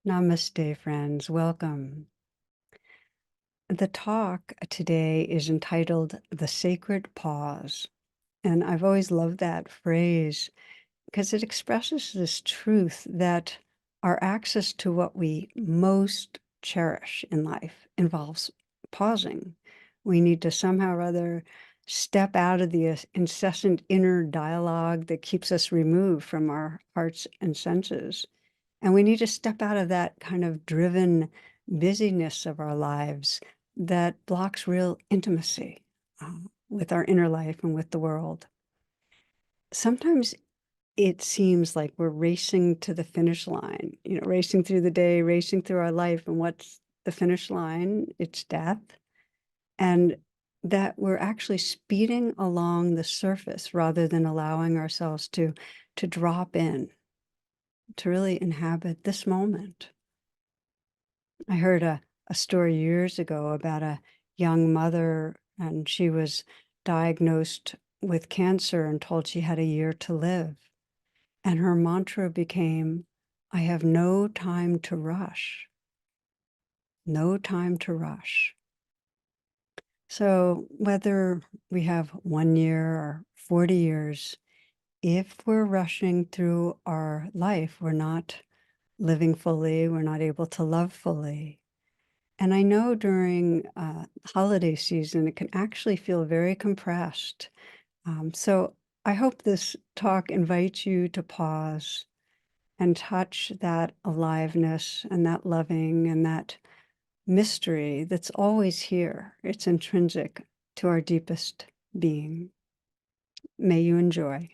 Namaste, friends. Welcome. The talk today is entitled The Sacred Pause. And I've always loved that phrase because it expresses this truth that our access to what we most cherish in life involves pausing. We need to somehow or other step out of the incessant inner dialogue that keeps us removed from our hearts and senses. And we need to step out of that kind of driven busyness of our lives that blocks real intimacy with our inner life and with the world. Sometimes it seems like we're racing to the finish line, racing through the day, racing through our life. And what's the finish line? It's death. And that we're actually speeding along the surface rather than allowing ourselves to drop in, to really inhabit this moment. I heard a story years ago about a young mother, and she was diagnosed with cancer and told she had a year to live. And her mantra became, I have no time to rush. No time to rush. So whether we have 1 year or 40 years, if we're rushing through our life, we're not living fully, we're not able to love fully. And I know during holiday season, it can actually feel very compressed. So I hope this talk invites you to pause and touch that aliveness and that loving and that mystery that's always here. It's intrinsic to our deepest being. May you enjoy.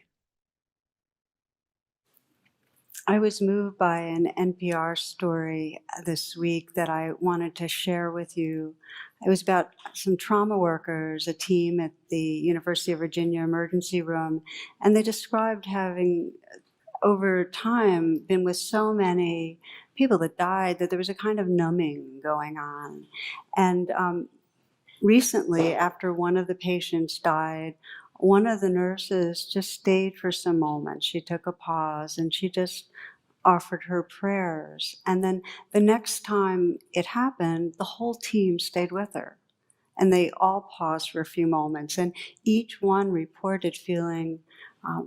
I was moved by an NPR story this week that I wanted to share with you. It was about some trauma workers, a team at the University of Virginia emergency room, and they described having, over time, been with so many people that died that there was a kind of numbing going on. And recently, after one of the patients died, one of the nurses just stayed for some moments. She took a pause and she just offered her prayers. And then the next time it happened, the whole team stayed with her. And they all paused for a few moments. And each one reported feeling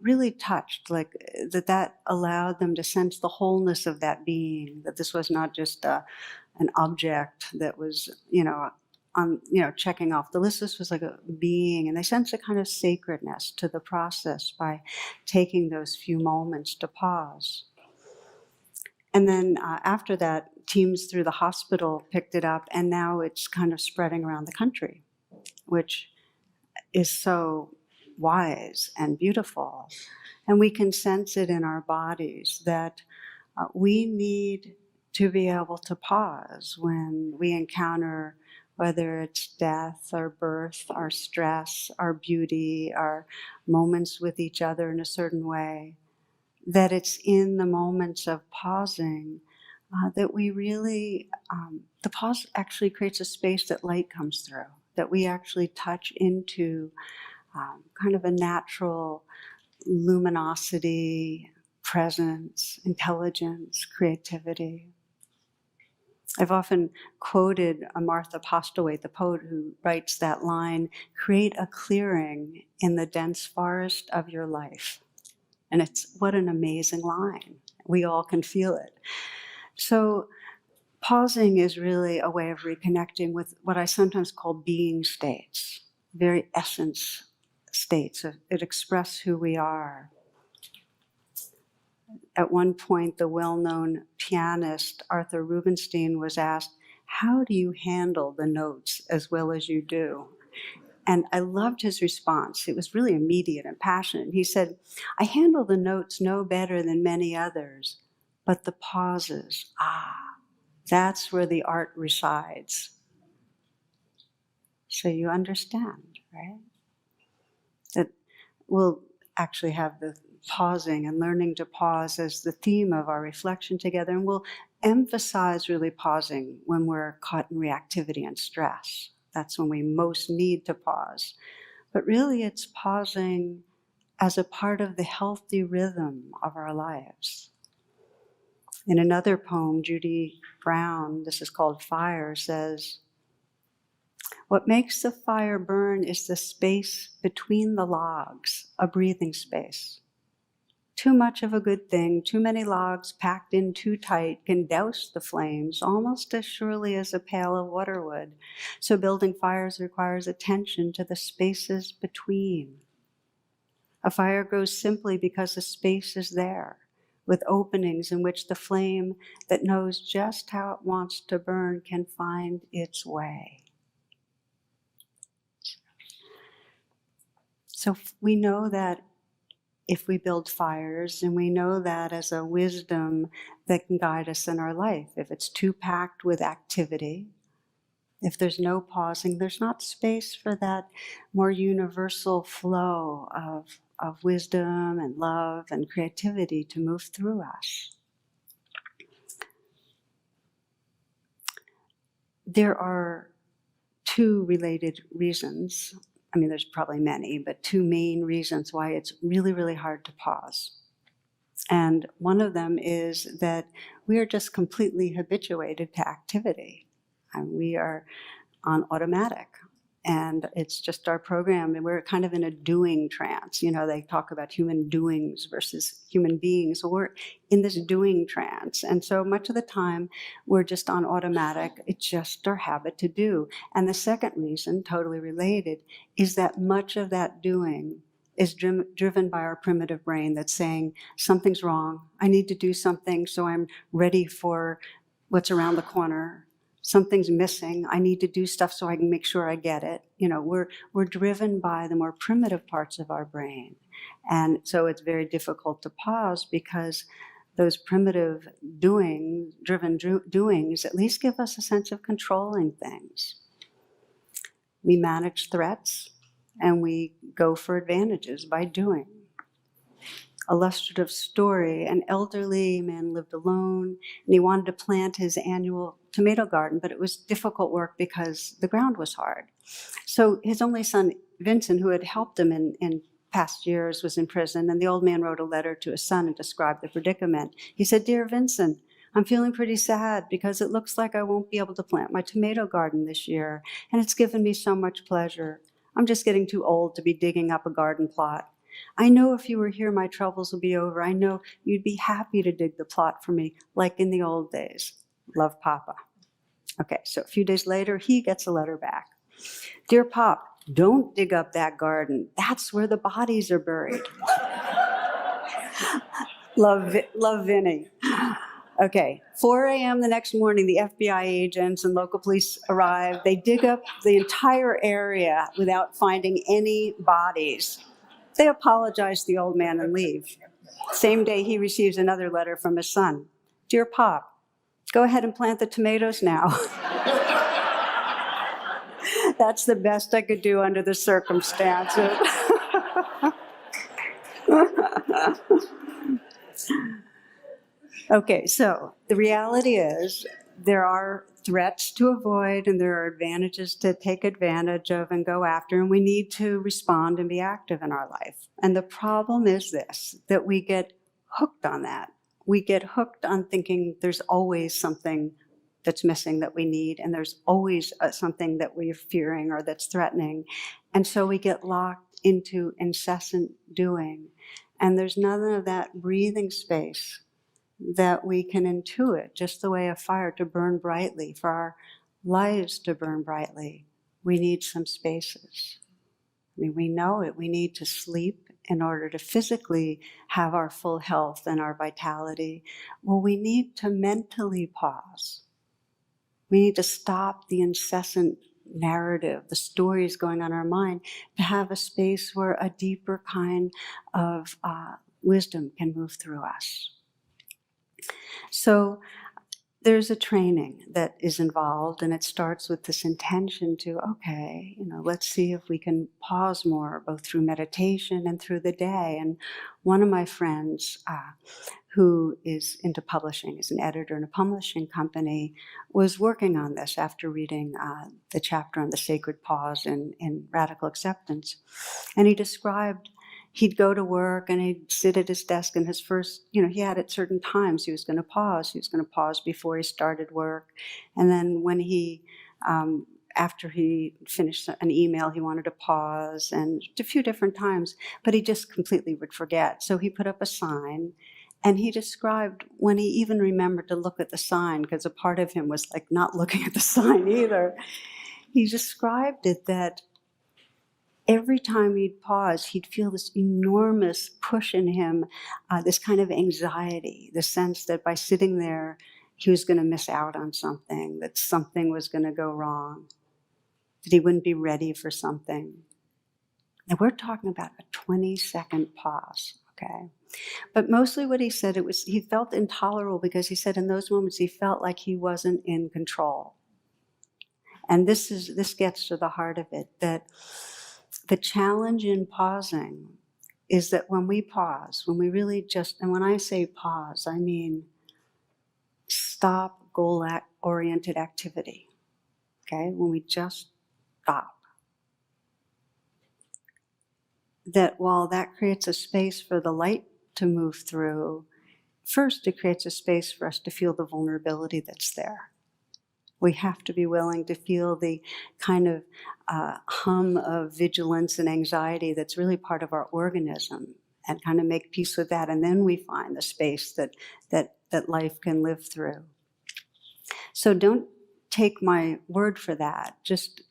really touched, like that allowed them to sense the wholeness of that being, that this was not just an object that was, checking off the list. This was like a being. And they sensed a kind of sacredness to the process by taking those few moments to pause. And then after that, teams through the hospital picked it up, and now it's kind of spreading around the country, which is so wise and beautiful. And we can sense it in our bodies that we need to be able to pause when we encounter, whether it's death or birth, our stress, our beauty, our moments with each other in a certain way, that it's in the moments of pausing that we really, the pause actually creates a space that light comes through, that we actually touch into kind of a natural luminosity, presence, intelligence, creativity. I've often quoted Martha Postlewaite, the poet who writes that line, create a clearing in the dense forest of your life. And it's what an amazing line. We all can feel it. So pausing is really a way of reconnecting with what I sometimes call being states, very essence states. It express who we are. At one point, the well-known pianist Arthur Rubinstein was asked, how do you handle the notes as well as you do? And I loved his response. It was really immediate and passionate. He said, I handle the notes no better than many others, but the pauses, that's where the art resides. So you understand, right? That we'll actually have the pausing and learning to pause as the theme of our reflection together, and we'll emphasize really pausing when we're caught in reactivity and stress. That's when we most need to pause. But really it's pausing as a part of the healthy rhythm of our lives. In another poem, Judy Brown, this is called Fire, says, "What makes the fire burn is the space between the logs, a breathing space. Too much of a good thing, too many logs packed in too tight can douse the flames almost as surely as a pail of water would. So building fires requires attention to the spaces between. A fire grows simply because the space is there, with openings in which the flame that knows just how it wants to burn can find its way." So we know that if we build fires, and we know that as a wisdom that can guide us in our life. If it's too packed with activity, if there's no pausing, there's not space for that more universal flow of wisdom and love and creativity to move through us. There are two related reasons. I mean, there's probably many, but two main reasons why it's really, really hard to pause. And one of them is that we are just completely habituated to activity. And we are on automatic. And it's just our program, and we're kind of in a doing trance. You know, they talk about human doings versus human beings. So we're in this doing trance. And so much of the time, we're just on automatic. It's just our habit to do. And the second reason, totally related, is that much of that doing is driven by our primitive brain that's saying, something's wrong. I need to do something so I'm ready for what's around the corner. Something's missing. I need to do stuff so I can make sure I get it. You know, we're driven by the more primitive parts of our brain. And so it's very difficult to pause because those primitive driven doings at least give us a sense of controlling things. We manage threats and we go for advantages by doing. Illustrative story, an elderly man lived alone and he wanted to plant his annual tomato garden, but it was difficult work because the ground was hard. So his only son, Vincent, who had helped him in past years, was in prison, and the old man wrote a letter to his son and described the predicament. He said, "Dear Vincent, I'm feeling pretty sad because it looks like I won't be able to plant my tomato garden this year, and it's given me so much pleasure. I'm just getting too old to be digging up a garden plot. I know if you were here, my troubles will be over. I know you'd be happy to dig the plot for me, like in the old days. Love, Papa." Okay, so a few days later, he gets a letter back. "Dear Pop, don't dig up that garden. That's where the bodies are buried." Love Vinny. Okay, 4 a.m. the next morning, the FBI agents and local police arrive. They dig up the entire area without finding any bodies. They apologize to the old man and leave. Same day, he receives another letter from his son. "Dear Pop, go ahead and plant the tomatoes now." That's the best I could do under the circumstances. Okay, so the reality is there are threats to avoid and there are advantages to take advantage of and go after, and we need to respond and be active in our life. And the problem is this, that we get hooked on that. We get hooked on thinking there's always something that's missing that we need, and there's always something that we're fearing or that's threatening. And so we get locked into incessant doing. And there's none of that breathing space that we can intuit, just the way a fire to burn brightly, for our lives to burn brightly, we need some spaces. I mean, we know it. We need to sleep in order to physically have our full health and our vitality. Well, we need to mentally pause. We need to stop the incessant narrative, the stories going on in our mind, to have a space where a deeper kind of wisdom can move through us. So there's a training that is involved, and it starts with this intention to, okay, let's see if we can pause more, both through meditation and through the day. And one of my friends who is into publishing, is an editor in a publishing company, was working on this after reading the chapter on the sacred pause in Radical Acceptance. And he described he'd go to work and he'd sit at his desk, and his first, he had at certain times he was going to pause. He was going to pause before he started work. And then when after he finished an email, he wanted to pause, and a few different times, but he just completely would forget. So he put up a sign, and he described when he even remembered to look at the sign, because a part of him was like not looking at the sign either. He described it that every time he'd pause, he'd feel this enormous push in him, this kind of anxiety, the sense that by sitting there, he was going to miss out on something, that something was going to go wrong, that he wouldn't be ready for something. And we're talking about a 20-second pause, okay? But mostly what he said, he felt intolerable because he said in those moments he felt like he wasn't in control. And this gets to the heart of it, that the challenge in pausing is that when we pause, when we really and when I say pause, I mean stop goal-oriented activity, okay? When we just stop. That while that creates a space for the light to move through, first it creates a space for us to feel the vulnerability that's there. We have to be willing to feel the kind of hum of vigilance and anxiety that's really part of our organism, and kind of make peace with that. And then we find the space that life can live through. So don't take my word for that. Just,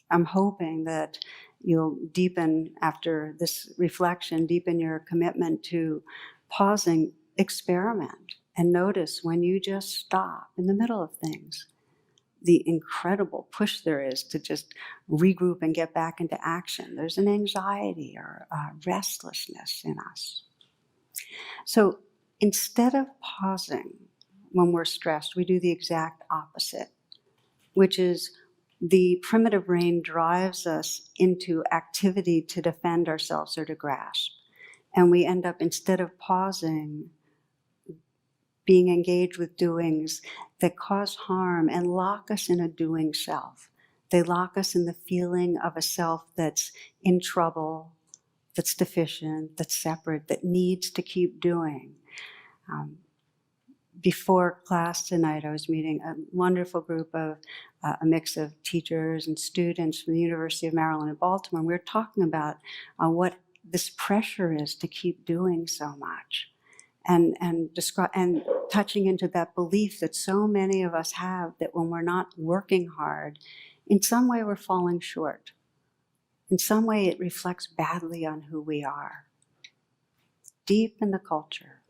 I'm hoping that you'll deepen, after this reflection, deepen your commitment to pausing, experiment, and notice when you just stop in the middle of things, the incredible push there is to just regroup and get back into action. There's an anxiety or a restlessness in us. So instead of pausing when we're stressed, we do the exact opposite, which is the primitive brain drives us into activity to defend ourselves or to grasp. And we end up, instead of pausing, being engaged with doings that cause harm and lock us in a doing self. They lock us in the feeling of a self that's in trouble, that's deficient, that's separate, that needs to keep doing. Before class tonight, I was meeting a wonderful group of a mix of teachers and students from the University of Maryland in Baltimore. And we were talking about what this pressure is to keep doing so much. And touching into that belief that so many of us have, that when we're not working hard, in some way we're falling short. In some way it reflects badly on who we are, deep in the culture.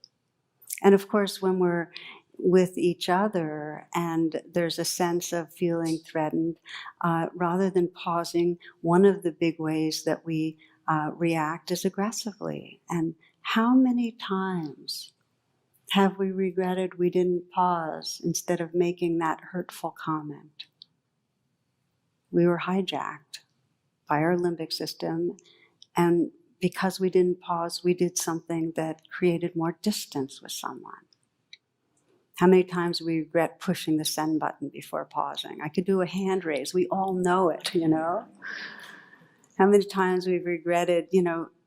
And of course, when we're with each other and there's a sense of feeling threatened, rather than pausing, one of the big ways that we react is aggressively. And how many times have we regretted we didn't pause instead of making that hurtful comment? We were hijacked by our limbic system, and because we didn't pause, we did something that created more distance with someone. How many times we regret pushing the send button before pausing? I could do a hand raise. We all know it, How many times we've regretted,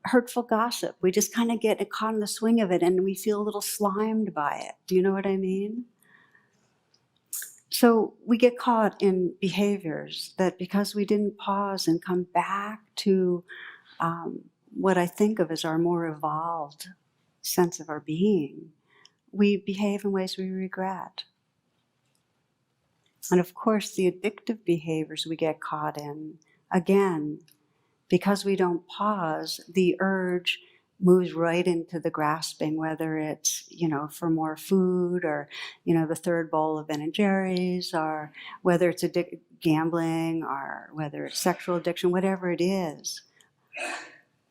hurtful gossip. We just kind of get caught in the swing of it and we feel a little slimed by it. Do you know what I mean? So we get caught in behaviors that, because we didn't pause and come back to what I think of as our more evolved sense of our being, we behave in ways we regret. And of course, the addictive behaviors we get caught in, again, because we don't pause, the urge moves right into the grasping, whether it's, for more food, or, the third bowl of Ben & Jerry's, or whether it's gambling, or whether it's sexual addiction, whatever it is.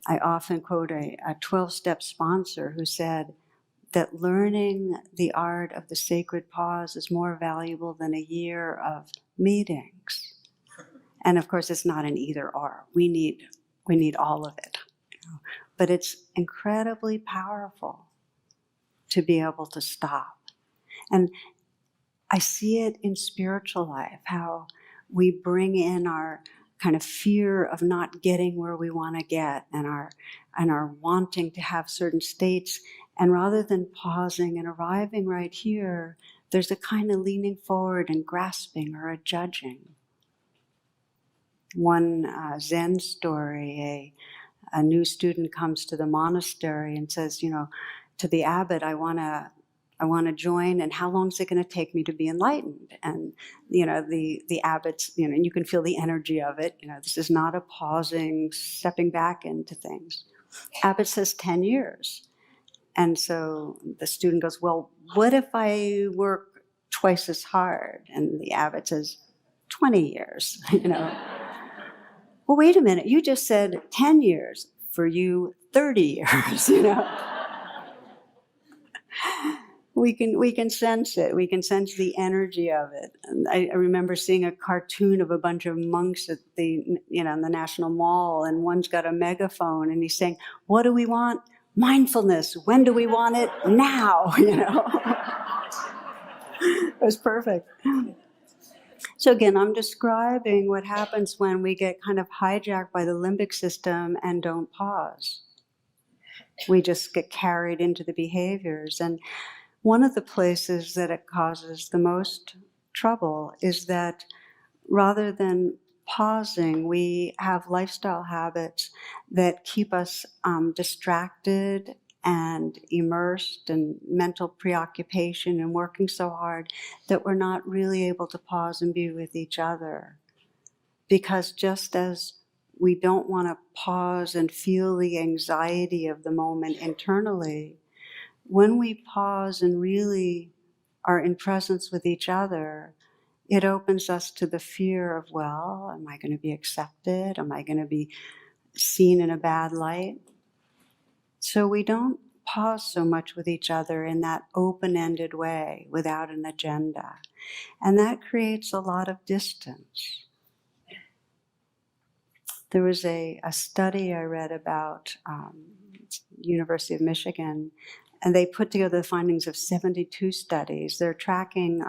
I often quote a 12-step sponsor who said that learning the art of the sacred pause is more valuable than a year of meetings. And of course, it's not an either or. We need all of it. But it's incredibly powerful to be able to stop. And I see it in spiritual life, how we bring in our kind of fear of not getting where we want to get, and our wanting to have certain states. And rather than pausing and arriving right here, there's a kind of leaning forward and grasping or a judging. One Zen story, a new student comes to the monastery and says, to the abbot, I want to join, and how long is it going to take me to be enlightened? And the abbot's, and you can feel the energy of it. This is not a pausing, stepping back into things. Abbot says 10 years. And so the student goes, well, what if I work twice as hard? And the abbot says, 20 years, Well, wait a minute, you just said 10 years. For you, 30 years, We can sense it. We can sense the energy of it. And I remember seeing a cartoon of a bunch of monks at in the National Mall, and one's got a megaphone, and he's saying, what do we want? Mindfulness. When do we want it? Now, It was perfect. So again, I'm describing what happens when we get kind of hijacked by the limbic system and don't pause. We just get carried into the behaviors. And one of the places that it causes the most trouble is that rather than pausing, we have lifestyle habits that keep us distracted and immersed in mental preoccupation and working so hard that we're not really able to pause and be with each other. Because just as we don't want to pause and feel the anxiety of the moment internally, when we pause and really are in presence with each other, it opens us to the fear of, well, am I going to be accepted? Am I going to be seen in a bad light? So we don't pause so much with each other in that open-ended way without an agenda. And that creates a lot of distance. There was a study I read about University of Michigan, and they put together the findings of 72 studies. They're tracking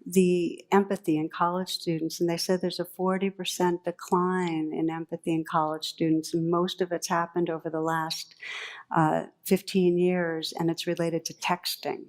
the empathy in college students, and they said there's a 40% decline in empathy in college students, and most of it's happened over the last 15 years, and it's related to texting.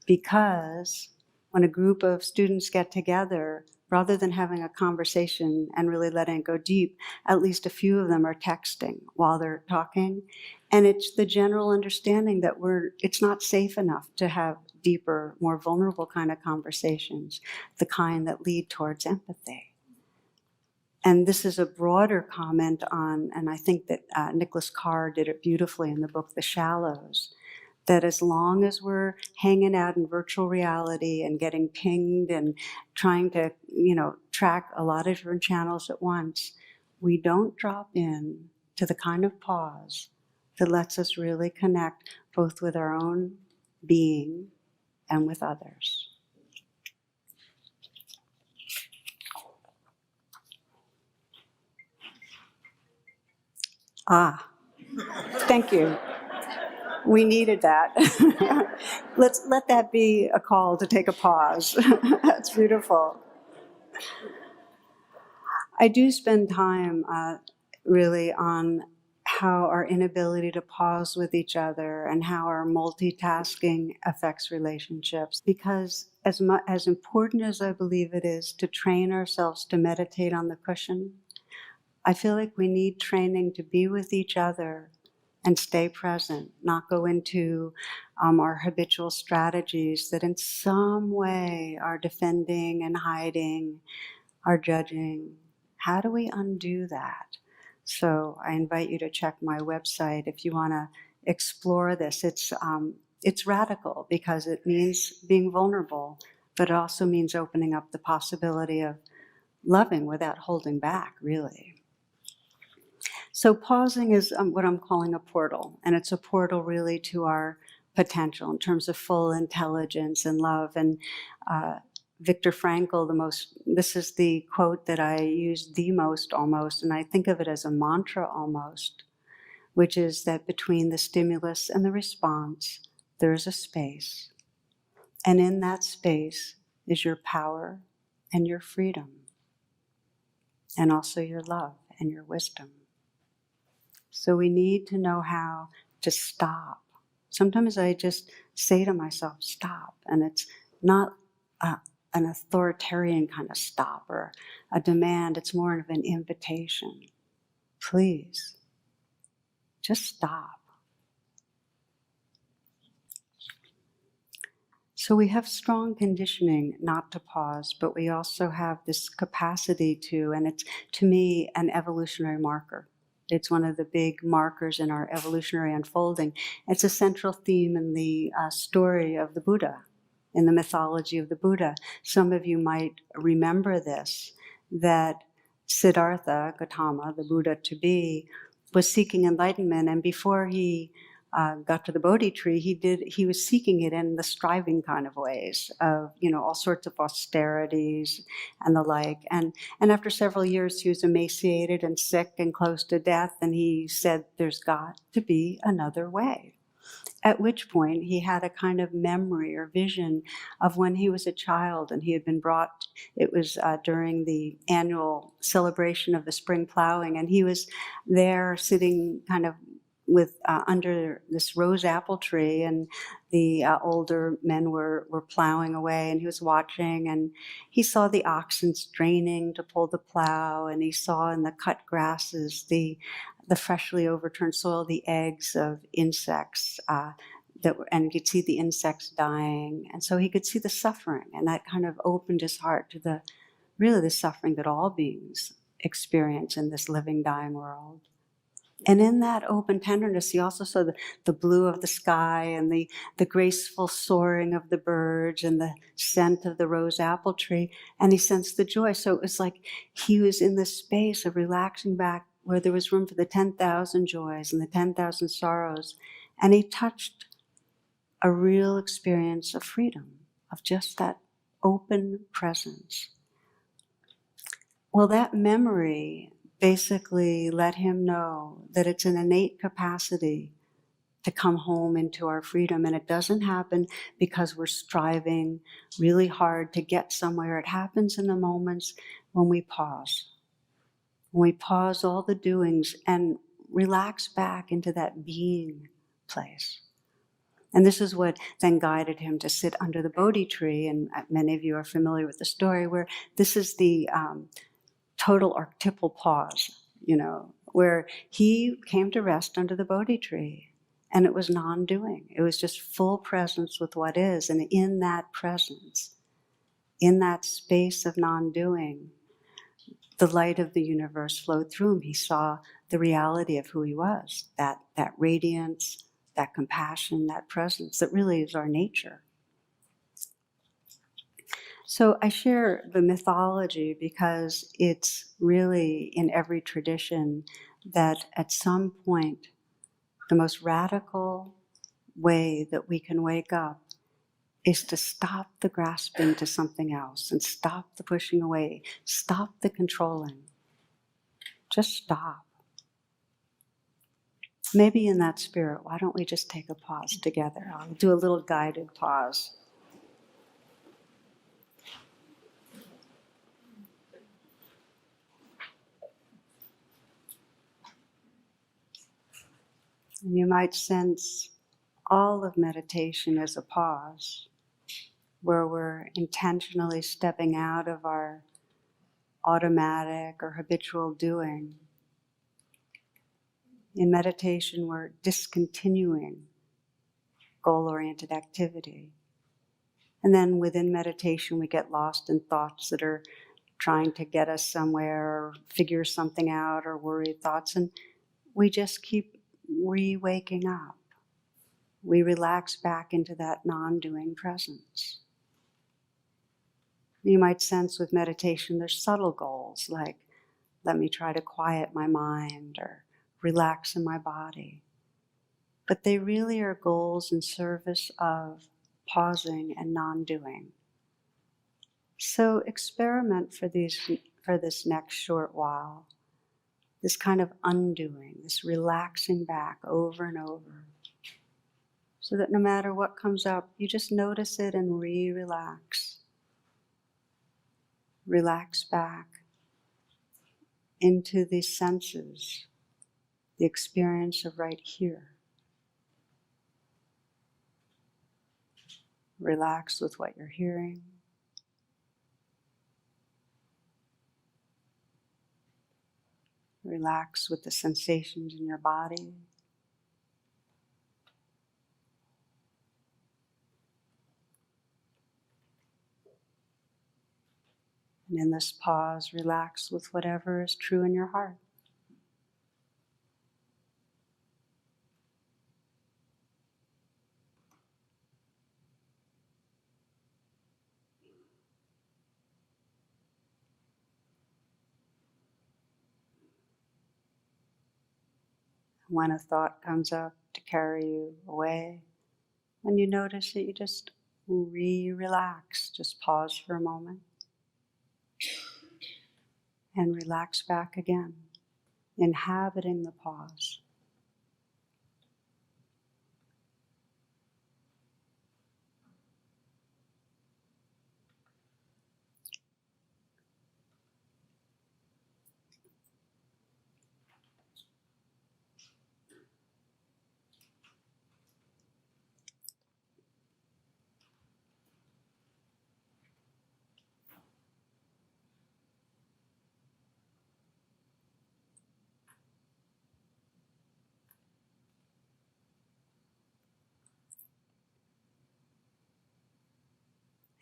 Because when a group of students get together, rather than having a conversation and really letting it go deep, at least a few of them are texting while they're talking. And it's the general understanding that it's not safe enough to have deeper, more vulnerable kind of conversations, the kind that lead towards empathy. And this is a broader comment on, and I think that Nicholas Carr did it beautifully in the book, The Shallows, that as long as we're hanging out in virtual reality and getting pinged and trying to, track a lot of different channels at once, we don't drop in to the kind of pause that lets us really connect both with our own being and with others. Thank you. We needed that. Let's let that be a call to take a pause. That's beautiful. I do spend time really on how our inability to pause with each other and how our multitasking affects relationships. Because as important as I believe it is to train ourselves to meditate on the cushion, I feel like we need training to be with each other and stay present, not go into our habitual strategies that in some way are defending and hiding, are judging. How do we undo that? So I invite you to check my website if you want to explore this. It's radical because it means being vulnerable, but it also means opening up the possibility of loving without holding back, really. So pausing is what I'm calling a portal, and it's a portal really to our potential in terms of full intelligence and love. And Viktor Frankl, this is the quote that I use the most almost, and I think of it as a mantra almost, which is that between the stimulus and the response, there is a space. And in that space is your power and your freedom. and also your love and your wisdom. So we need to know how to stop. Sometimes I just say to myself, stop, and it's not an authoritarian kind of stop or a demand, it's more of an invitation. Please, just stop. So we have strong conditioning not to pause, but we also have this capacity to, and it's, to me, an evolutionary marker. It's one of the big markers in our evolutionary unfolding. It's a central theme in the story of the Buddha, in the mythology of the Buddha. Some of you might remember this, that Siddhartha Gautama, the Buddha to be, was seeking enlightenment, and before he got to the Bodhi tree, he was seeking it in the striving kind of ways of, all sorts of austerities and the like. And after several years, he was emaciated and sick and close to death, and he said, there's got to be another way. At which point he had a kind of memory or vision of when he was a child and he had been brought, it was during the annual celebration of the spring plowing, and he was there sitting kind of with under this rose apple tree, and the older men were plowing away, and he was watching, and he saw the oxen straining to pull the plow, and he saw in the cut grasses the freshly overturned soil, the eggs of insects and he could see the insects dying, and so he could see the suffering, and that kind of opened his heart to the suffering that all beings experience in this living, dying world. And in that open tenderness, he also saw the blue of the sky and the graceful soaring of the birds and the scent of the rose apple tree, and he sensed the joy. So it was like he was in this space of relaxing back where there was room for the 10,000 joys and the 10,000 sorrows, and he touched a real experience of freedom, of just that open presence. Well, that memory basically let him know that it's an innate capacity to come home into our freedom, and it doesn't happen because we're striving really hard to get somewhere. It happens in the moments when we pause. When we pause all the doings and relax back into that being place. And this is what then guided him to sit under the Bodhi tree, and many of you are familiar with the story, where this is the total archetypal pause, where he came to rest under the Bodhi tree, and it was non-doing. It was just full presence with what is, and in that presence, in that space of non-doing, the light of the universe flowed through him. He saw the reality of who he was, that radiance, that compassion, that presence that really is our nature. So I share the mythology because it's really in every tradition that at some point, the most radical way that we can wake up is to stop the grasping to something else and stop the pushing away, stop the controlling. Just stop. Maybe in that spirit, why don't we just take a pause together? I'll do a little guided pause. And you might sense all of meditation as a pause, where we're intentionally stepping out of our automatic or habitual doing. In meditation, we're discontinuing goal-oriented activity. And then within meditation, we get lost in thoughts that are trying to get us somewhere or figure something out, or worried thoughts, and we just keep re-waking up. We relax back into that non-doing presence. You might sense with meditation there's subtle goals, like let me try to quiet my mind or relax in my body. But they really are goals in service of pausing and non-doing. So experiment for this next short while, this kind of undoing, this relaxing back over and over, so that no matter what comes up, you just notice it and relax. Relax back into the senses, the experience of right here. Relax with what you're hearing. Relax with the sensations in your body. And in this pause, relax with whatever is true in your heart. When a thought comes up to carry you away, when you notice it, you just relax. Just pause for a moment and relax back again, inhabiting the pause.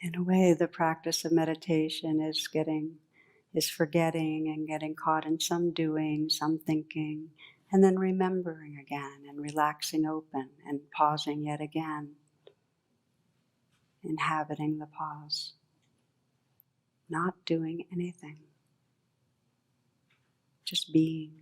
In a way, the practice of meditation is forgetting and getting caught in some doing, some thinking, and then remembering again and relaxing open and pausing yet again, inhabiting the pause, not doing anything, just being.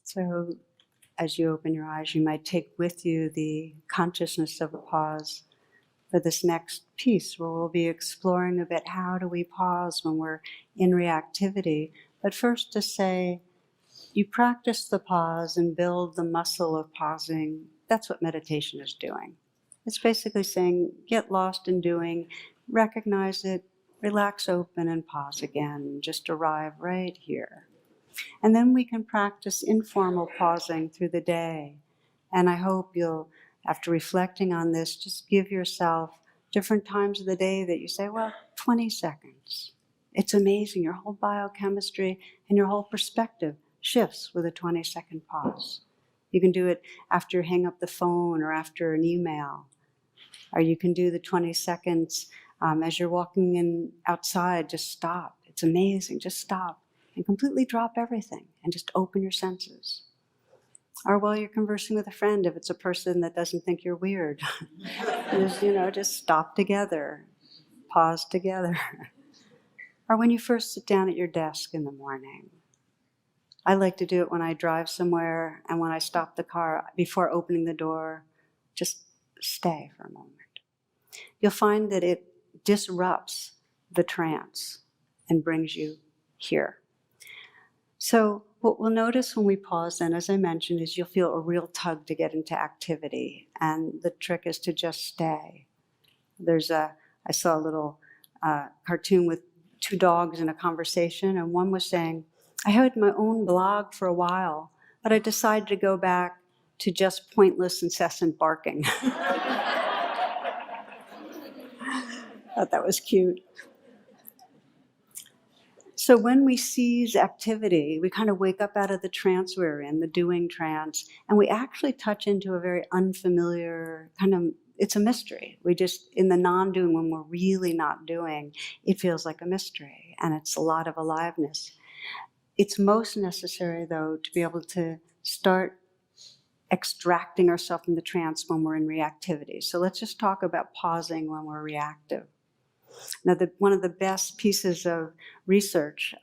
So as you open your eyes, you might take with you the consciousness of a pause for this next piece, where we'll be exploring a bit how do we pause when we're in reactivity. But first to say, you practice the pause and build the muscle of pausing. That's what meditation is doing. It's basically saying, get lost in doing, recognize it, relax open and pause again, just arrive right here. And then we can practice informal pausing through the day. And I hope you'll, after reflecting on this, just give yourself different times of the day that you say, well, 20 seconds. It's amazing. Your whole biochemistry and your whole perspective shifts with a 20-second pause. You can do it after you hang up the phone or after an email. Or you can do the 20 seconds as you're walking in outside. Just stop. It's amazing. Just stop and completely drop everything and just open your senses. Or while you're conversing with a friend, if it's a person that doesn't think you're weird, just stop together, pause together. Or when you first sit down at your desk in the morning. I like to do it when I drive somewhere and when I stop the car before opening the door, just stay for a moment. You'll find that it disrupts the trance and brings you here. So what we'll notice when we pause then, as I mentioned, is you'll feel a real tug to get into activity. And the trick is to just stay. I saw a little cartoon with two dogs in a conversation, and one was saying, I had my own blog for a while, but I decided to go back to just pointless, incessant barking. Thought that was cute. So when we seize activity, we kind of wake up out of the trance we're in, the doing trance, and we actually touch into a very unfamiliar it's a mystery. We just, in the non-doing, when we're really not doing, it feels like a mystery, and it's a lot of aliveness. It's most necessary, though, to be able to start extracting ourselves from the trance when we're in reactivity. So let's just talk about pausing when we're reactive. Now, one of the best pieces of research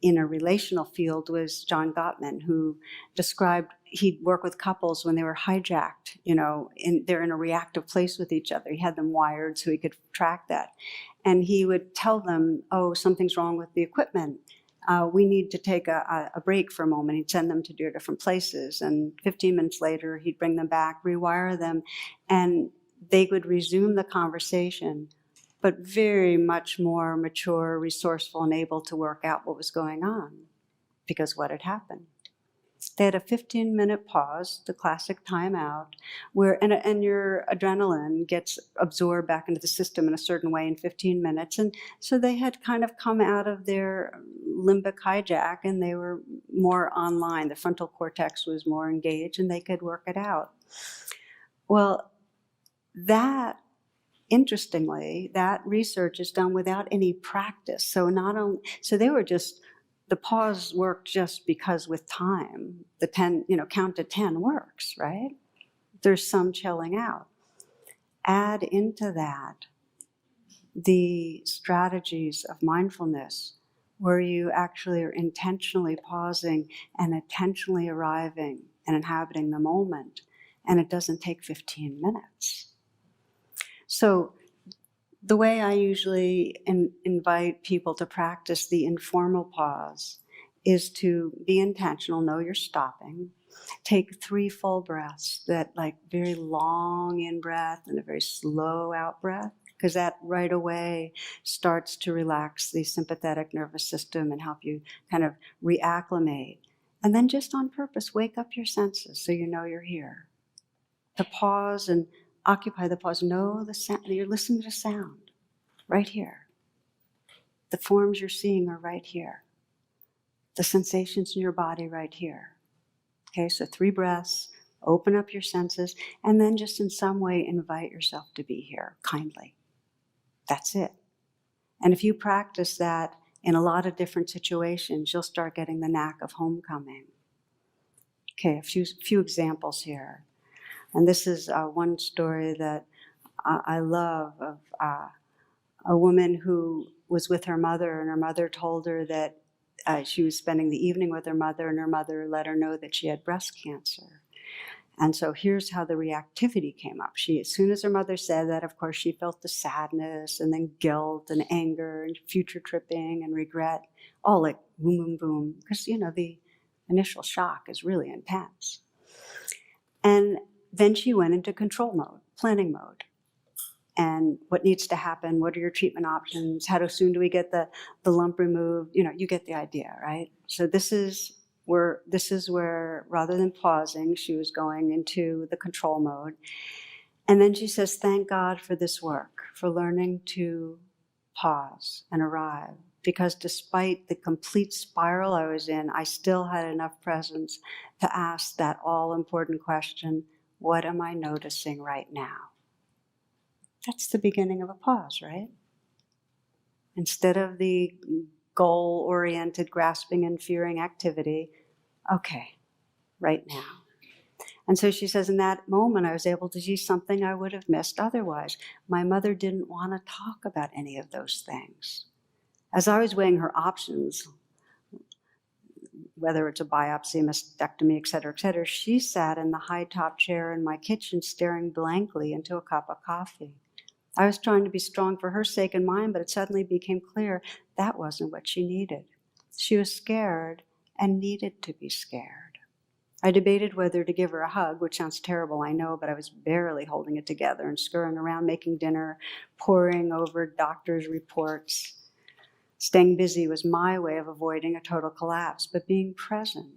in a relational field was John Gottman, who described he'd work with couples when they were hijacked, they're in a reactive place with each other. He had them wired so he could track that. And he would tell them, oh, something's wrong with the equipment. we need to take a break for a moment. He'd send them to do different places. And 15 minutes later, he'd bring them back, rewire them, and they would resume the conversation, but very much more mature, resourceful, and able to work out what was going on, because what had happened. They had a 15-minute pause, the classic timeout, where and your adrenaline gets absorbed back into the system in a certain way in 15 minutes. And so they had kind of come out of their limbic hijack and they were more online. The frontal cortex was more engaged and they could work it out. Well, that, interestingly, that research is done without any practice. So they were just, the pause worked just because with time, the 10, count to 10 works, right? There's some chilling out. Add into that the strategies of mindfulness, where you actually are intentionally pausing and intentionally arriving and inhabiting the moment, and it doesn't take 15 minutes. So the way I usually invite people to practice the informal pause is to be intentional, know you're stopping, take 3 full breaths, that like very long in breath and a very slow out breath, because that right away starts to relax the sympathetic nervous system and help you kind of reacclimate. And then just on purpose, wake up your senses so you know you're here. To pause and occupy the pause, know the sound, you're listening to sound right here. The forms you're seeing are right here. The sensations in your body right here. Okay, so 3 breaths, open up your senses, and then just in some way invite yourself to be here kindly. That's it. And if you practice that in a lot of different situations, you'll start getting the knack of homecoming. Okay, a few examples here. And this is one story that I love of a woman who was with her mother, and her mother told her that she was spending the evening with her mother, and her mother let her know that she had breast cancer. And so here's how the reactivity came up. As soon as her mother said that, of course, she felt the sadness and then guilt and anger and future tripping and regret, all like boom, boom, boom, because, the initial shock is really intense. And then she went into control mode, planning mode. And what needs to happen? What are your treatment options? How soon do we get the lump removed? You get the idea, right? So this is where, rather than pausing, she was going into the control mode. And then she says, thank God for this work, for learning to pause and arrive. Because despite the complete spiral I was in, I still had enough presence to ask that all-important question, what am I noticing right now? That's the beginning of a pause, right? Instead of the goal-oriented, grasping and fearing activity, okay, right now. And so she says, in that moment, I was able to see something I would have missed otherwise. My mother didn't want to talk about any of those things. As I was weighing her options, whether it's a biopsy, mastectomy, et cetera, she sat in the high-top chair in my kitchen staring blankly into a cup of coffee. I was trying to be strong for her sake and mine, but it suddenly became clear that wasn't what she needed. She was scared and needed to be scared. I debated whether to give her a hug, which sounds terrible, I know, but I was barely holding it together and scurrying around making dinner, poring over doctors' reports. Staying busy was my way of avoiding a total collapse, but being present,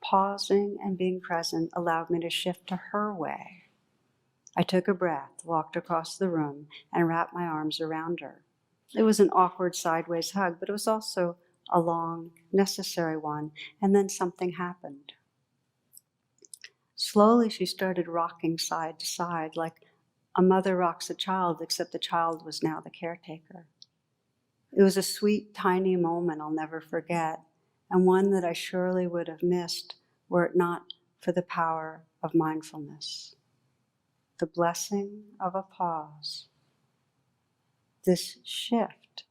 pausing and being present allowed me to shift to her way. I took a breath, walked across the room, and wrapped my arms around her. It was an awkward sideways hug, but it was also a long, necessary one, and then something happened. Slowly, she started rocking side to side, like a mother rocks a child, except the child was now the caretaker. It was a sweet, tiny moment I'll never forget, and one that I surely would have missed were it not for the power of mindfulness. The blessing of a pause. This shift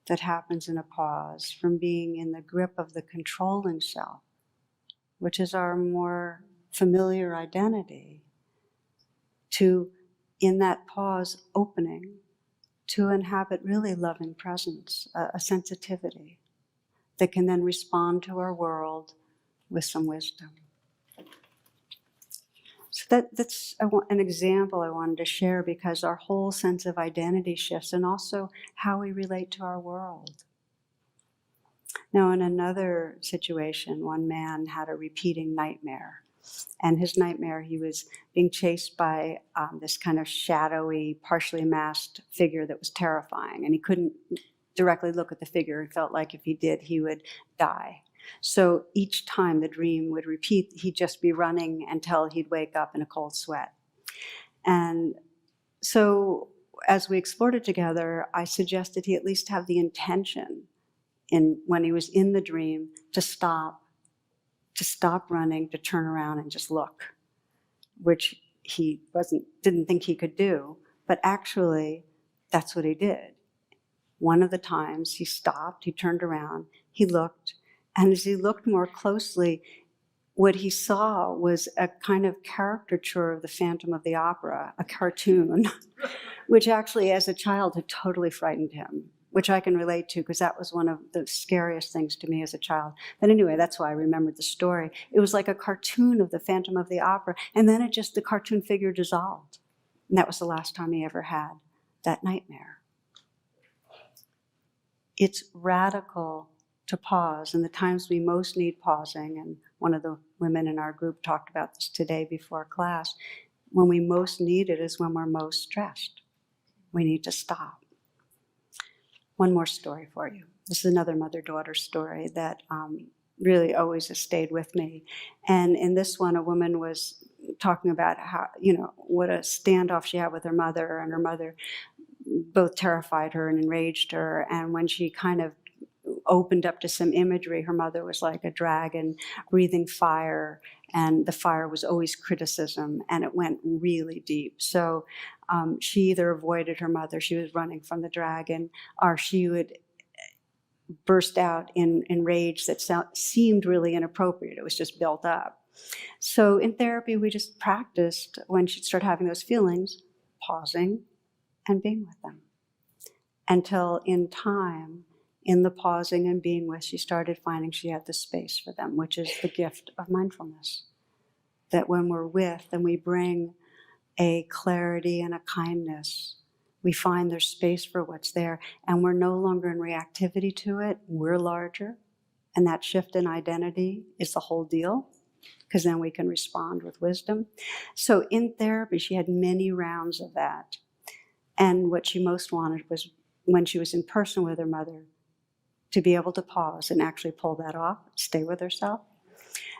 that happens in a pause from being in the grip of the controlling self, which is our more familiar identity, to, in that pause, opening to inhabit really loving presence, a sensitivity. that can then respond to our world with some wisdom. So that's an example I wanted to share, because our whole sense of identity shifts, and also how we relate to our world. Now, in another situation, one man had a repeating nightmare. And his nightmare, he was being chased by this kind of shadowy, partially masked figure that was terrifying. And he couldn't directly look at the figure. He felt like if he did, he would die. So each time the dream would repeat, he'd just be running until he'd wake up in a cold sweat. And so as we explored it together, I suggested he at least have the intention, when he was in the dream, to stop running, to turn around and just look, which he didn't think he could do. But actually, that's what he did. One of the times he stopped, he turned around, he looked, and as he looked more closely, what he saw was a kind of caricature of the Phantom of the Opera, a cartoon, which actually, as a child, had totally frightened him, which I can relate to, because that was one of the scariest things to me as a child. But anyway, that's why I remembered the story. It was like a cartoon of the Phantom of the Opera, and then the cartoon figure dissolved. And that was the last time he ever had that nightmare. It's radical to pause in the times we most need pausing, and one of the women in our group talked about this today before class. When we most need it is when we're most stressed. We need to stop. One more story for you. This is another mother-daughter story that really always has stayed with me. And in this one, a woman was talking about how, what a standoff she had with her mother, and her mother both terrified her and enraged her. And when she kind of opened up to some imagery, her mother was like a dragon breathing fire, and the fire was always criticism, and it went really deep. So she either avoided her mother, she was running from the dragon, or she would burst out in rage that seemed really inappropriate. It was just built up. So in therapy, we just practiced, when she'd start having those feelings, pausing and being with them, until in time, in the pausing and being with, she started finding she had the space for them, which is the gift of mindfulness. That when we're with and we bring a clarity and a kindness, we find there's space for what's there, and we're no longer in reactivity to it. We're larger, and that shift in identity is the whole deal, because then we can respond with wisdom. So in therapy, she had many rounds of that. And what she most wanted was, when she was in person with her mother, to be able to pause and actually pull that off, stay with herself.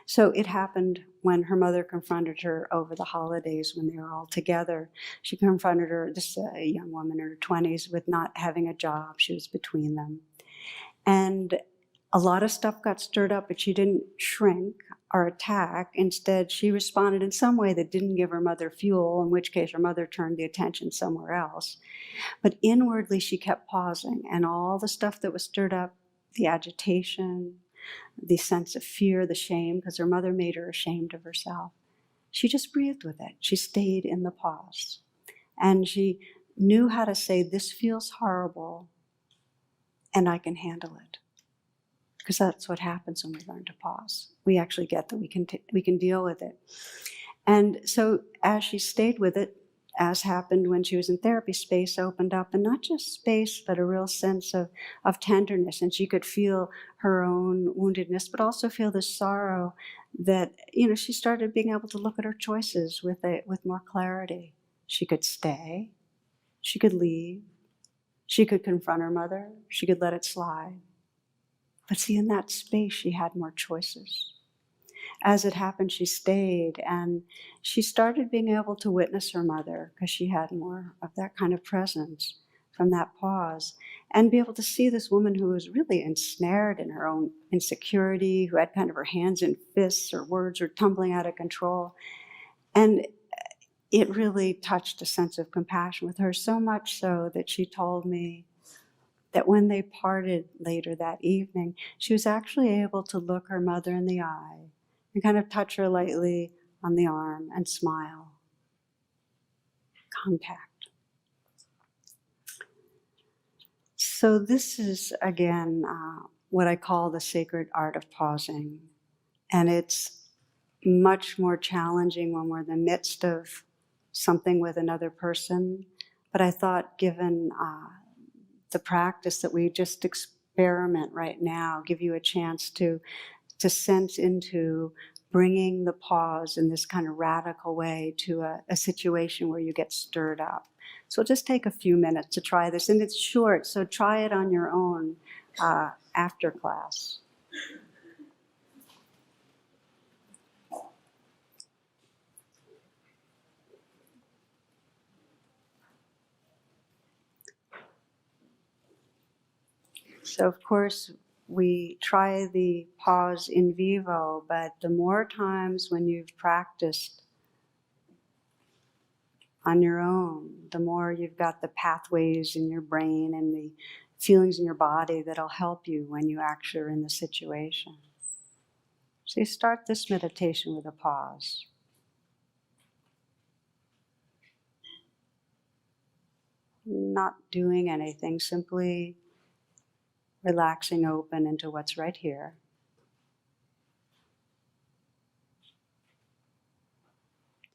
So it happened when her mother confronted her over the holidays when they were all together. She confronted her, this is a young woman in her 20s, with not having a job. She was between them. And a lot of stuff got stirred up, but she didn't shrink or attack. Instead, she responded in some way that didn't give her mother fuel, in which case her mother turned the attention somewhere else. But inwardly, she kept pausing, and all the stuff that was stirred up, the agitation, the sense of fear, the shame, because her mother made her ashamed of herself, she just breathed with it. She stayed in the pause. And she knew how to say, this feels horrible, and I can handle it. Because that's what happens when we learn to pause. We actually get that we can deal with it. And so as she stayed with it, as happened when she was in therapy, space opened up, and not just space, but a real sense of tenderness. And she could feel her own woundedness, but also feel the sorrow that, she started being able to look at her choices with more clarity. She could stay, she could leave, she could confront her mother, she could let it slide. But see, in that space, she had more choices. As it happened, she stayed, and she started being able to witness her mother, because she had more of that kind of presence from that pause, and be able to see this woman who was really ensnared in her own insecurity, who had kind of her hands in fists, her words were tumbling out of control. And it really touched a sense of compassion with her, so much so that she told me that when they parted later that evening, she was actually able to look her mother in the eye and kind of touch her lightly on the arm and smile. Contact. So this is, again, what I call the sacred art of pausing. And it's much more challenging when we're in the midst of something with another person. But I thought, given the practice that we just experiment right now, give you a chance to sense into bringing the pause in this kind of radical way to a situation where you get stirred up. So it'll just take a few minutes to try this, and it's short, so try it on your own after class. So of course, we try the pause in vivo, but the more times when you've practiced on your own, the more you've got the pathways in your brain and the feelings in your body that'll help you when you actually are in the situation. So you start this meditation with a pause. Not doing anything, simply relaxing open into what's right here.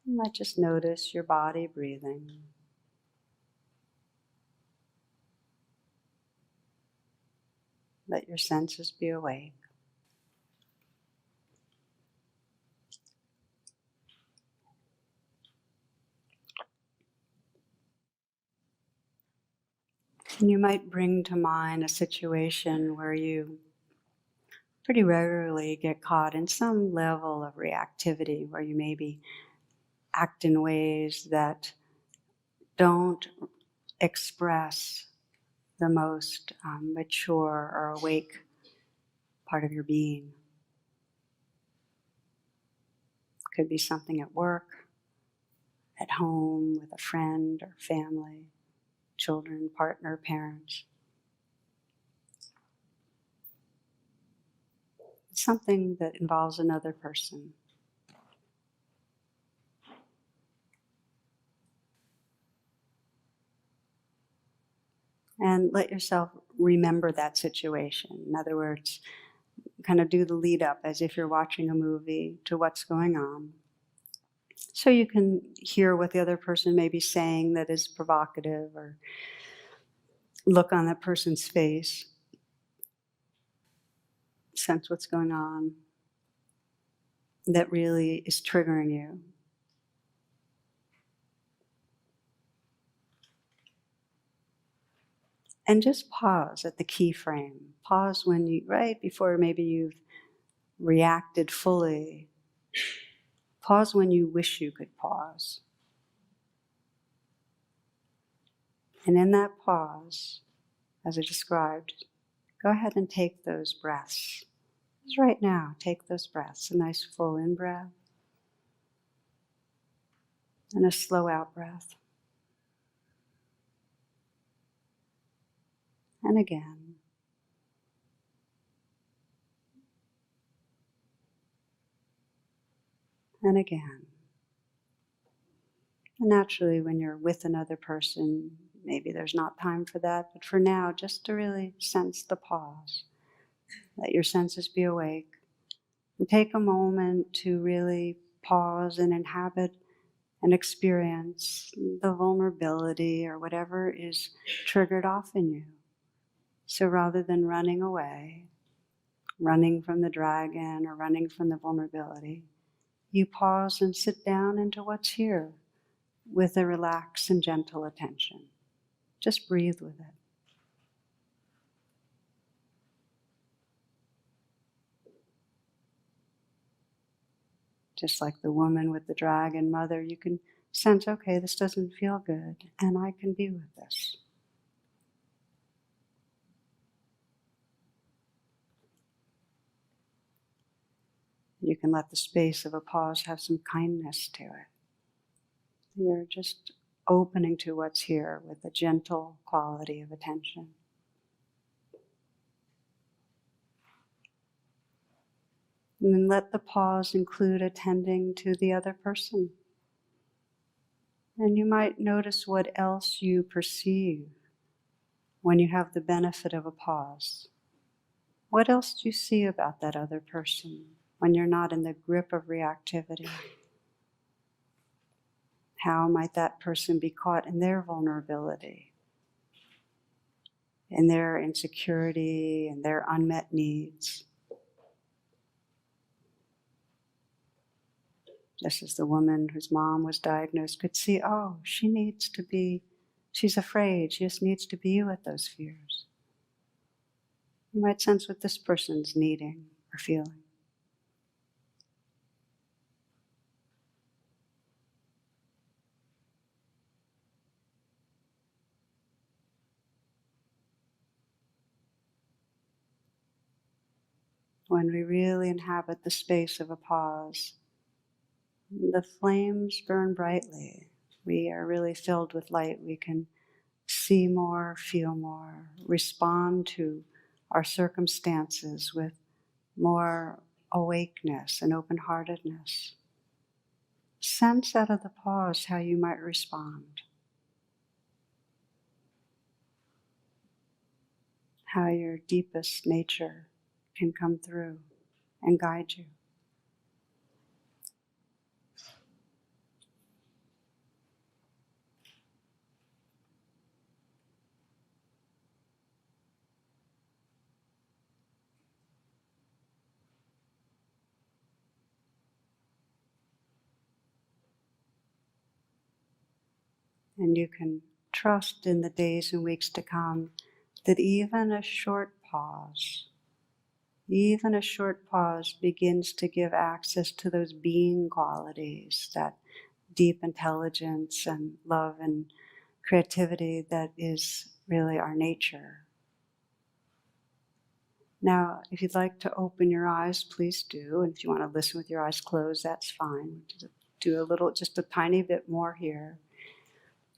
You might just notice your body breathing. Let your senses be awake. And you might bring to mind a situation where you pretty regularly get caught in some level of reactivity, where you maybe act in ways that don't express the most mature or awake part of your being. Could be something at work, at home, with a friend or family, children, partner, parents. It's something that involves another person. And let yourself remember that situation. In other words, kind of do the lead up as if you're watching a movie to what's going on. So you can hear what the other person may be saying that is provocative, or look on that person's face, sense what's going on that really is triggering you. And just pause at the key frame. Pause when you, right before maybe you've reacted fully. Pause when you wish you could pause. And in that pause, as I described, go ahead and take those breaths. Just right now, take those breaths. A nice full in-breath and a slow out-breath. And again. And again. And naturally, when you're with another person, maybe there's not time for that, but for now, just to really sense the pause. Let your senses be awake. And take a moment to really pause and inhabit and experience the vulnerability or whatever is triggered off in you. So rather than running away, running from the dragon or running from the vulnerability, you pause and sit down into what's here with a relaxed and gentle attention. Just breathe with it. Just like the woman with the dragon mother, you can sense, okay, this doesn't feel good, and I can be with this. You can let the space of a pause have some kindness to it. You're just opening to what's here with a gentle quality of attention. And then let the pause include attending to the other person. And you might notice what else you perceive when you have the benefit of a pause. What else do you see about that other person when you're not in the grip of reactivity? How might that person be caught in their vulnerability, in their insecurity, and their unmet needs? This is the woman whose mom was diagnosed, could see, oh, she's afraid, she just needs to be with those fears. You might sense what this person's needing or feeling. When we really inhabit the space of a pause, the flames burn brightly. We are really filled with light. We can see more, feel more, respond to our circumstances with more awakeness and open-heartedness. Sense out of the pause how you might respond, how your deepest nature can come through and guide you. And you can trust in the days and weeks to come that even a short pause begins to give access to those being qualities, that deep intelligence and love and creativity that is really our nature. Now, if you'd like to open your eyes, please do. And if you want to listen with your eyes closed, that's fine. Do just a tiny bit more here.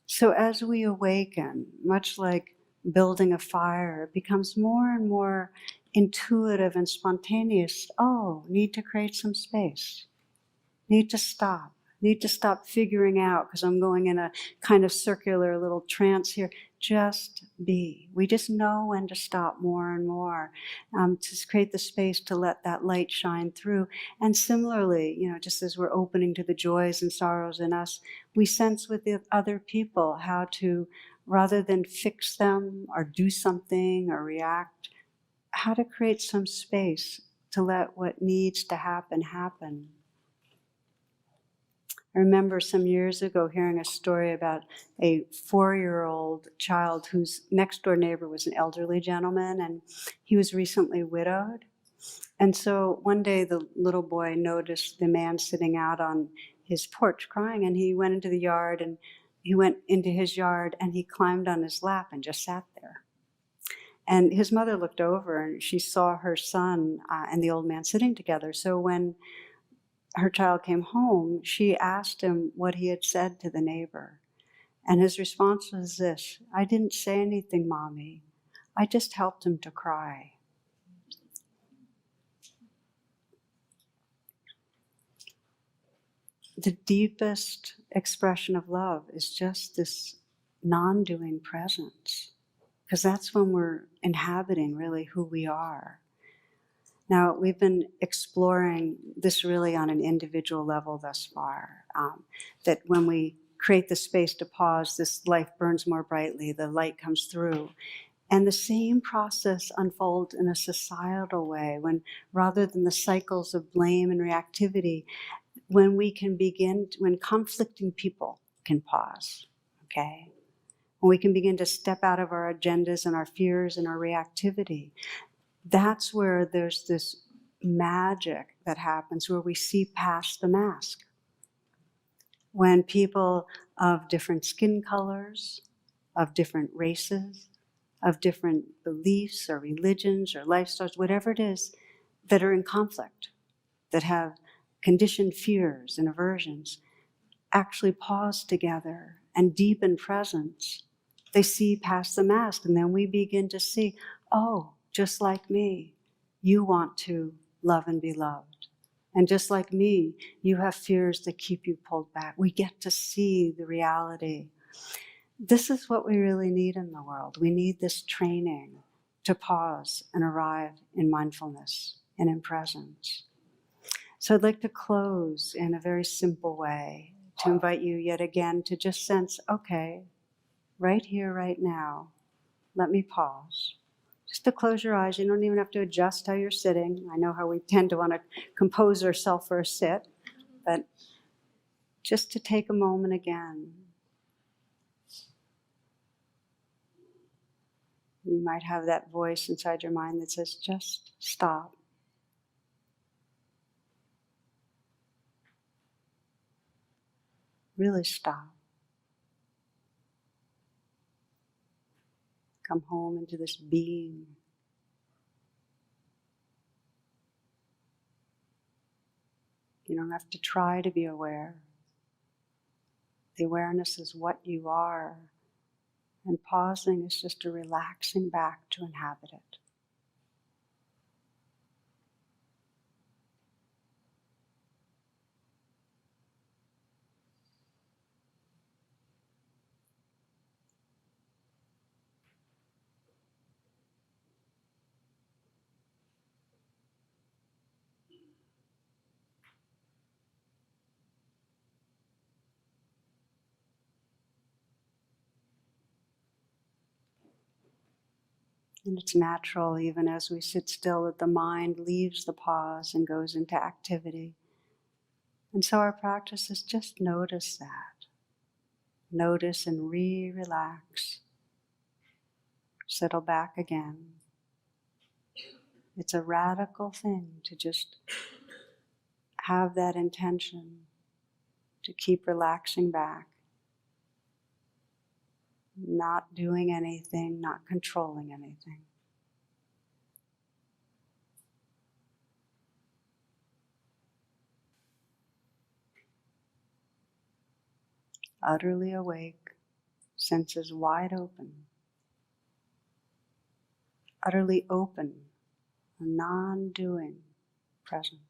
So as we awaken, much like building a fire, it becomes more and more intuitive and spontaneous. Oh, need to create some space. Need to stop figuring out, because I'm going in a kind of circular little trance here. Just be. We just know when to stop more and more, to create the space to let that light shine through. And similarly, just as we're opening to the joys and sorrows in us, we sense with the other people how to, rather than fix them or do something or react, how to create some space to let what needs to happen. I remember some years ago hearing a story about a 4-year-old child whose next door neighbor was an elderly gentleman, and he was recently widowed. And so one day the little boy noticed the man sitting out on his porch crying, and he went into his yard and he climbed on his lap and just sat there. And his mother looked over and she saw her son and the old man sitting together. So when her child came home, she asked him what he had said to the neighbor. And his response was this: "I didn't say anything, Mommy. I just helped him to cry." The deepest expression of love is just this non-doing presence, because that's when we're inhabiting really who we are. Now, we've been exploring this really on an individual level thus far, that when we create the space to pause, this life burns more brightly, the light comes through. And the same process unfolds in a societal way, when rather than the cycles of blame and reactivity, when conflicting people can pause, okay? When we can begin to step out of our agendas and our fears and our reactivity, that's where there's this magic that happens, where we see past the mask. When people of different skin colors, of different races, of different beliefs or religions or lifestyles, whatever it is, that are in conflict, that have conditioned fears and aversions, actually pause together and deepen presence, they see past the mask, and then we begin to see, oh, just like me, you want to love and be loved. And just like me, you have fears that keep you pulled back. We get to see the reality. This is what we really need in the world. We need this training to pause and arrive in mindfulness and in presence. So I'd like to close in a very simple way to invite you yet again to just sense, okay, right here, right now, let me pause. Just to close your eyes. You don't even have to adjust how you're sitting. I know how we tend to want to compose ourselves for a sit, but just to take a moment again. You might have that voice inside your mind that says, just stop. Really stop. Come home into this being. You don't have to try to be aware. The awareness is what you are, and pausing is just a relaxing back to inhabit it. And it's natural, even as we sit still, that the mind leaves the pause and goes into activity. And so our practice is just notice that. Notice and relax. Settle back again. It's a radical thing to just have that intention to keep relaxing back. Not doing anything, not controlling anything. Utterly awake, senses wide open. Utterly open, a non-doing presence.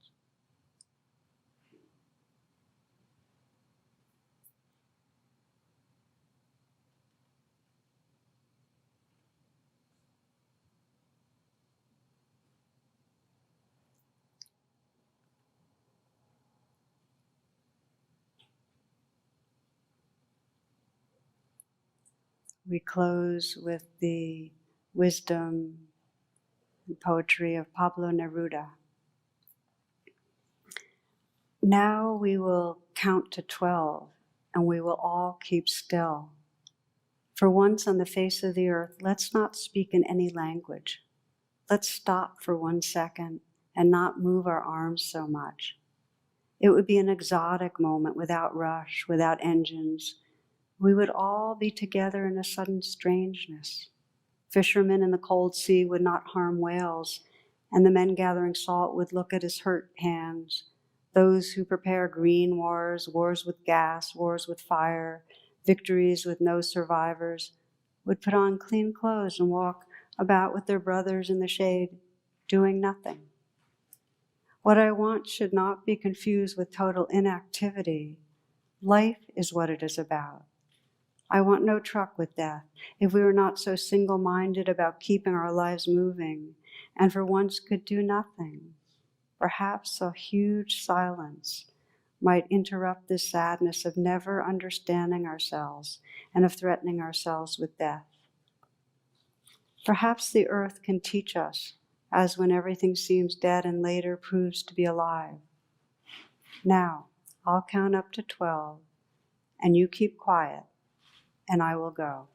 We close with the wisdom and poetry of Pablo Neruda. Now we will count to 12, and we will all keep still. For once on the face of the earth, let's not speak in any language. Let's stop for 1 second and not move our arms so much. It would be an exotic moment without rush, without engines. We would all be together in a sudden strangeness. Fishermen in the cold sea would not harm whales, and the men gathering salt would look at his hurt hands. Those who prepare green wars, wars with gas, wars with fire, victories with no survivors, would put on clean clothes and walk about with their brothers in the shade, doing nothing. What I want should not be confused with total inactivity. Life is what it is about. I want no truck with death. If we were not so single-minded about keeping our lives moving, and for once could do nothing, perhaps a huge silence might interrupt this sadness of never understanding ourselves and of threatening ourselves with death. Perhaps the earth can teach us, as when everything seems dead and later proves to be alive. Now, I'll count up to 12, and you keep quiet, and I will go.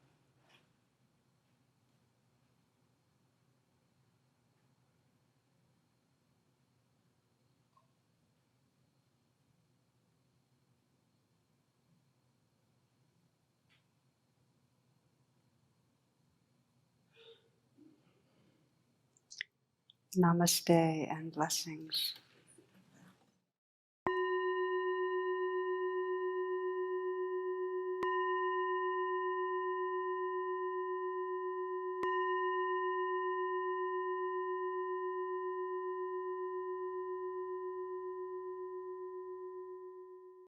Namaste and blessings.